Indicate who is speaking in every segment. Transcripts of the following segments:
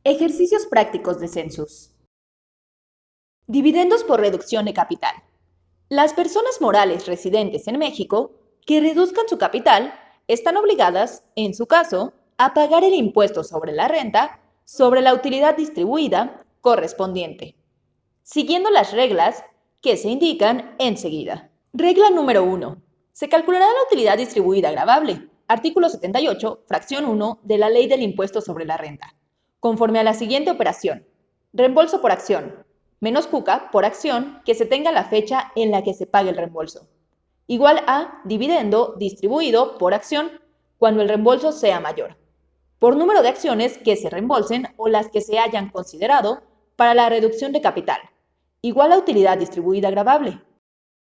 Speaker 1: Ejercicios prácticos de Census. Dividendos por reducción de capital. Las personas morales residentes en México que reduzcan su capital están obligadas, en su caso, a pagar el impuesto sobre la renta sobre la utilidad distribuida correspondiente, siguiendo las reglas que se indican enseguida. Regla número 1. Se calculará la utilidad distribuida gravable, artículo 78, fracción 1 de la Ley del Impuesto sobre la Renta, conforme a la siguiente operación. Reembolso por acción, menos cuca por acción que se tenga la fecha en la que se pague el reembolso, igual a dividendo distribuido por acción cuando el reembolso sea mayor, por número de acciones que se reembolsen o las que se hayan considerado para la reducción de capital, igual a utilidad distribuida gravable.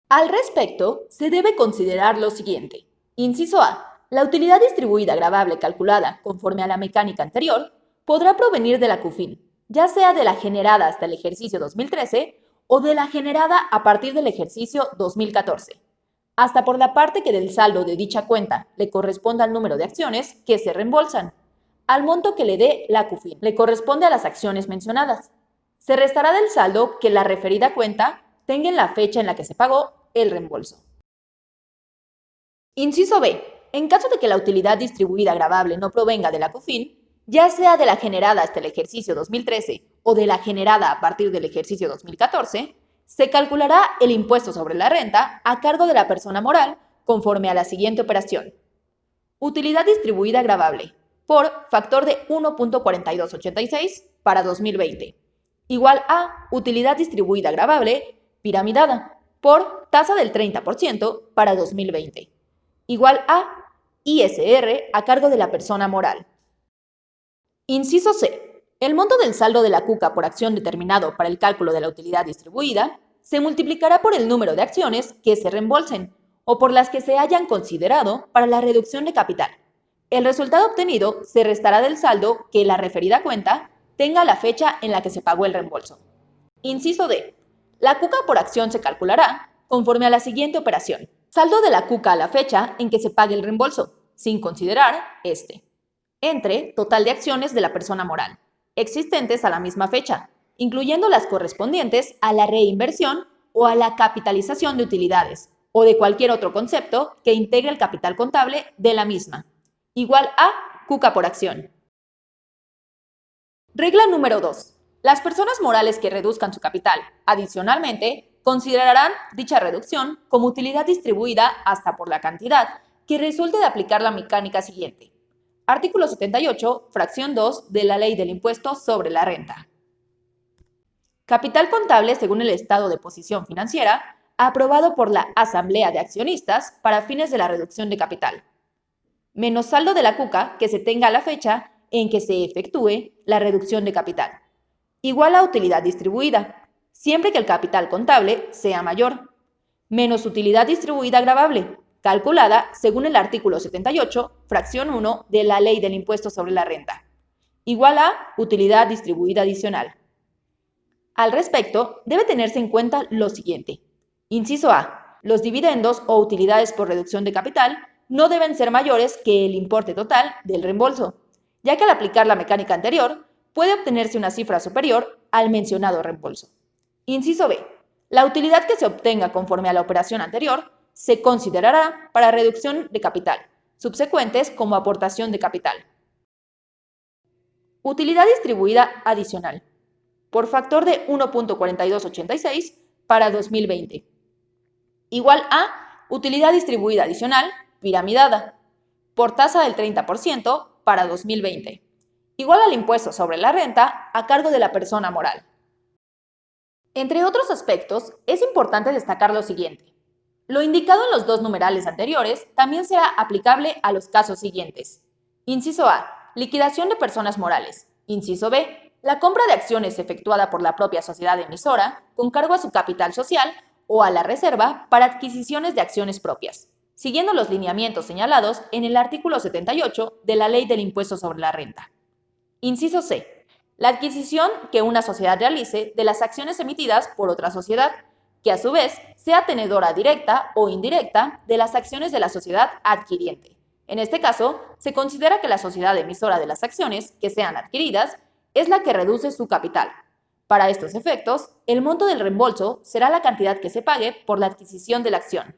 Speaker 1: Al respecto, se debe considerar lo siguiente. Inciso A. La utilidad distribuida gravable calculada conforme a la mecánica anterior podrá provenir de la CUFIN, ya sea de la generada hasta el ejercicio 2013 o de la generada a partir del ejercicio 2014, hasta por la parte que del saldo de dicha cuenta le corresponda al número de acciones que se reembolsan. Al monto que le dé la CUFIN le corresponde a las acciones mencionadas. Se restará del saldo que la referida cuenta tenga en la fecha en la que se pagó el reembolso. Inciso B. En caso de que la utilidad distribuida gravable no provenga de la CUFIN, ya sea de la generada hasta el ejercicio 2013 o de la generada a partir del ejercicio 2014, se calculará el impuesto sobre la renta a cargo de la persona moral conforme a la siguiente operación. Utilidad distribuida gravable por factor de 1.4286 para 2020, igual a utilidad distribuida gravable piramidada por tasa del 30% para 2020, igual a ISR a cargo de la persona moral. Inciso C. El monto del saldo de la cuca por acción determinado para el cálculo de la utilidad distribuida se multiplicará por el número de acciones que se reembolsen o por las que se hayan considerado para la reducción de capital. El resultado obtenido se restará del saldo que la referida cuenta tenga la fecha en la que se pagó el reembolso. Inciso D. La cuca por acción se calculará conforme a la siguiente operación. Saldo de la cuca a la fecha en que se pague el reembolso, sin considerar entre total de acciones de la persona moral, existentes a la misma fecha, incluyendo las correspondientes a la reinversión o a la capitalización de utilidades, o de cualquier otro concepto que integre el capital contable de la misma, igual a cuca por acción. Regla número 2. Las personas morales que reduzcan su capital, adicionalmente, considerarán dicha reducción como utilidad distribuida hasta por la cantidad que resulte de aplicar la mecánica siguiente. Artículo 78, fracción 2 de la Ley del Impuesto sobre la Renta. Capital contable según el estado de posición financiera, aprobado por la Asamblea de Accionistas para fines de la reducción de capital. Menos saldo de la cuca que se tenga a la fecha en que se efectúe la reducción de capital. Igual a utilidad distribuida, siempre que el capital contable sea mayor. Menos utilidad distribuida gravable, calculada según el artículo 78, fracción 1 de la Ley del Impuesto sobre la Renta. Igual a utilidad distribuida adicional. Al respecto, debe tenerse en cuenta lo siguiente. Inciso A. Los dividendos o utilidades por reducción de capital no deben ser mayores que el importe total del reembolso, ya que al aplicar la mecánica anterior, puede obtenerse una cifra superior al mencionado reembolso. Inciso B. La utilidad que se obtenga conforme a la operación anterior se considerará para reducción de capital, subsecuentes como aportación de capital. Utilidad distribuida adicional, por factor de 1.4286 para 2020, igual a utilidad distribuida adicional piramidada, por tasa del 30% para 2020, igual al impuesto sobre la renta a cargo de la persona moral. Entre otros aspectos, es importante destacar lo siguiente. Lo indicado en los dos numerales anteriores también será aplicable a los casos siguientes. Inciso A. Liquidación de personas morales. Inciso B. La compra de acciones efectuada por la propia sociedad emisora con cargo a su capital social o a la reserva para adquisiciones de acciones propias, siguiendo los lineamientos señalados en el artículo 78 de la Ley del Impuesto sobre la Renta. Inciso C. La adquisición que una sociedad realice de las acciones emitidas por otra sociedad, que a su vez sea tenedora directa o indirecta de las acciones de la sociedad adquiriente. En este caso, se considera que la sociedad emisora de las acciones que sean adquiridas es la que reduce su capital. Para estos efectos, el monto del reembolso será la cantidad que se pague por la adquisición de la acción.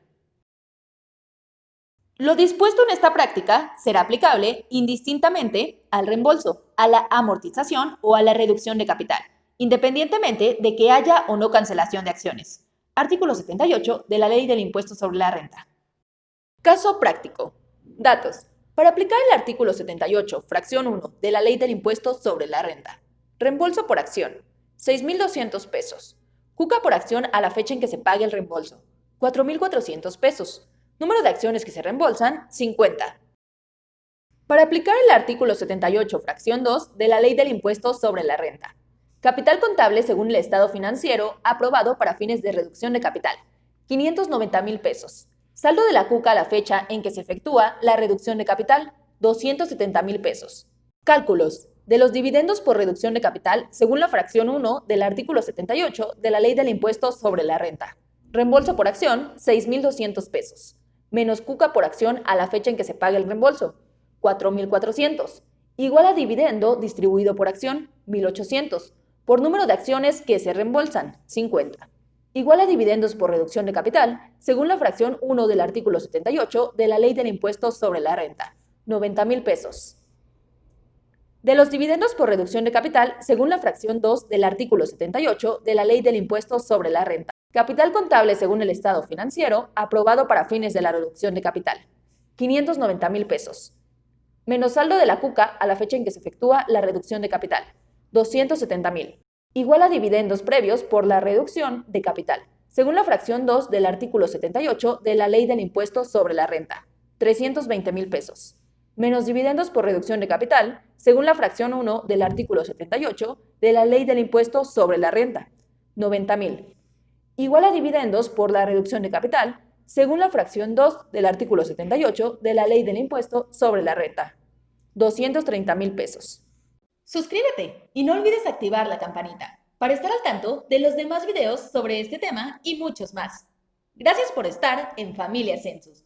Speaker 1: Lo dispuesto en esta práctica será aplicable indistintamente al reembolso, a la amortización o a la reducción de capital, independientemente de que haya o no cancelación de acciones. Artículo 78 de la Ley del Impuesto sobre la Renta. Caso práctico. Datos. Para aplicar el artículo 78, fracción 1 de la Ley del Impuesto sobre la Renta. Reembolso por acción. 6,200 pesos. Cuca por acción a la fecha en que se pague el reembolso. 4,400 pesos. Número de acciones que se reembolsan, 50. Para aplicar el artículo 78, fracción 2 de la Ley del Impuesto sobre la Renta. Capital contable según el estado financiero aprobado para fines de reducción de capital. 590,000 pesos. Saldo de la cuca a la fecha en que se efectúa la reducción de capital, 270,000 pesos. Cálculos de los dividendos por reducción de capital según la fracción 1 del artículo 78 de la Ley del Impuesto sobre la Renta. Reembolso por acción, 6,200 pesos. Menos cuca por acción a la fecha en que se pague el reembolso, 4,400. Igual a dividendo distribuido por acción, 1,800. Por número de acciones que se reembolsan, 50. Igual a dividendos por reducción de capital, según la fracción 1 del artículo 78 de la Ley del Impuesto sobre la Renta, 90,000 pesos. De los dividendos por reducción de capital, según la fracción 2 del artículo 78 de la Ley del Impuesto sobre la Renta. Capital contable según el estado financiero, aprobado para fines de la reducción de capital, 590,000 pesos. Menos saldo de la cuca a la fecha en que se efectúa la reducción de capital, 270,000. Igual a dividendos previos por la reducción de capital, según la fracción 2 del artículo 78 de la Ley del Impuesto sobre la Renta, 320,000 pesos. Menos dividendos por reducción de capital, según la fracción 1 del artículo 78 de la Ley del Impuesto sobre la Renta, 90,000. Igual a dividendos por la reducción de capital, según la fracción 2 del artículo 78 de la Ley del Impuesto sobre la Renta, 230,000 pesos. Suscríbete y no olvides activar la campanita para estar al tanto de los demás videos sobre este tema y muchos más. Gracias por estar en Familia Census.